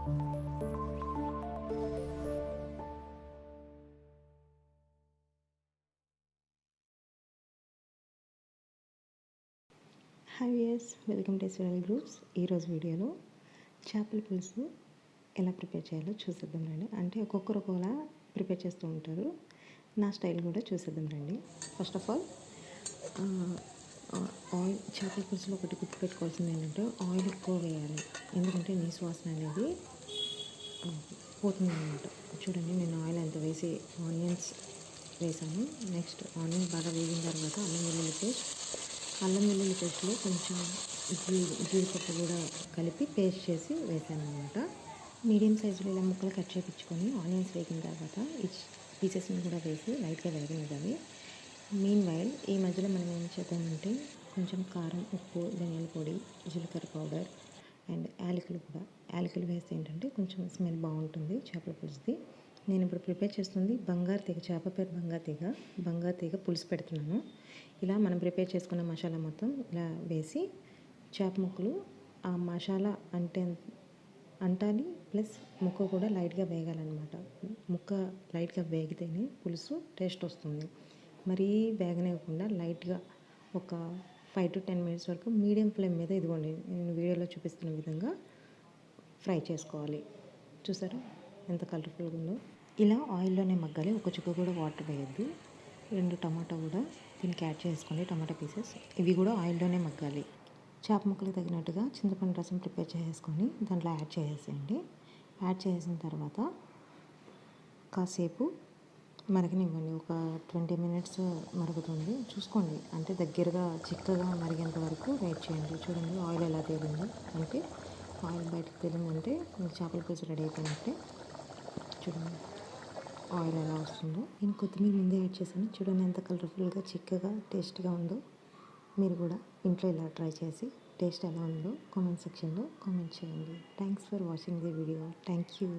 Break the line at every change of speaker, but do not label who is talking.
Hi viewers, welcome to SVRL groups. ఈరోజు వీడియోలో చేపల పులుసు ఎలా ప్రిపేర్ చేయాలో చూసేద్దాం రండి. అంటే ఒక్కొక్కరు ఒకలా ప్రిపేర్ చేస్తూ ఉంటారు. నా స్టైల్ కూడా చూసేద్దాం రండి. ఫస్ట్ ఆఫ్ ఆల్ ఆయిల్, చేపల పులుసులో ఒకటి గుర్తుపెట్టుకోవాల్సింది ఏంటంటే ఆయిల్ ఎక్కువ వేయాలి. ఎందుకంటే నీసు వాసన అనేది పోతుంది అన్నమాట. చూడండి, నేను ఆయిల్ ఎంత వేసి ఆనియన్స్ వేసాను. నెక్స్ట్ ఆనియన్ బాగా వేగిన తర్వాత అల్లం వెల్లుల్లి పేస్ట్లో కొంచెం జీడిపప్పు కూడా కలిపి పేస్ట్ చేసి వేసాను అనమాట. మీడియం సైజులో ఇలా ముక్కలు కట్ చేయించుకొని ఆనియన్స్ వేగిన తర్వాత ఈ పీసెస్ని కూడా వేసి లైట్గా వేగనివ్వాలి. మీన్ వైల్ ఈ మధ్యలో మనం ఏం చేద్దామంటే కొంచెం కారం, ఉప్పు, ధనియాల పొడి, జీలకర్ర పౌడర్ అండ్ యాలకులు వేస్తే ఏంటంటే కొంచెం స్మెల్ బాగుంటుంది చేపల పులుసుది. నేను ఇప్పుడు ప్రిపేర్ చేస్తుంది బంగారు తీగ, చేప పేరు బంగారు తీగ పులుసు పెడుతున్నాను. ఇలా మనం ప్రిపేర్ చేసుకున్న మసాలా మొత్తం ఇలా వేసి చేప ముక్కలు ఆ మసాలా అంటాలి, ప్లస్ ముక్క కూడా లైట్గా వేగాలన్నమాట. ముక్క లైట్గా వేగితేనే పులుసు టేస్ట్ వస్తుంది. మరీ వేగనివ్వకుండా లైట్గా ఒక 5 to 10 minutes వరకు మీడియం ఫ్లేమ్ మీద, ఇదిగోండి నేను వీడియోలో చూపిస్తున్న విధంగా ఫ్రై చేసుకోవాలి. చూసారా ఎంత కలర్ఫుల్గా ఉందో. ఇలా ఆయిల్లోనే మగ్గాలి. ఒక చుక్క కూడా వాటర్ వేయద్దు. 2 టమాటా కూడా దీనికి యాడ్ చేసుకోండి, టమాటా పీసెస్. ఇవి కూడా ఆయిల్లోనే మగ్గాలి. చేప ముక్కలు తగినట్టుగా చింతపండు రసం ప్రిపేర్ చేసుకొని దాంట్లో యాడ్ చేసేయండి. యాడ్ చేసిన తర్వాత కాసేపు మరగనివ్వండి. ఒక 20 minutes మరుగుతుంది. చూసుకోండి, అంటే దగ్గరగా చిక్కగా మరిగేంత వరకు వెయిట్ చేయండి. చూడండి ఆయిల్ ఎలా తేలిందో. అంటే ఆయిల్ బయటకు తేలిందంటే మీకు చేపల పులుసు రెడీ అయిపోయినట్టే. చూడండి ఆయిల్ ఎలా వస్తుందో. నేను కొత్తిమీర ముందే యాడ్ చేశాను. చూడండి ఎంత కలర్ఫుల్గా, చిక్కగా, టేస్ట్గా ఉందో. మీరు కూడా ఇంట్లో ఇలా ట్రై చేసి టేస్ట్ ఎలా ఉందో కామెంట్ సెక్షన్లో కామెంట్ చేయండి. Thanks for watching the video. Thank you.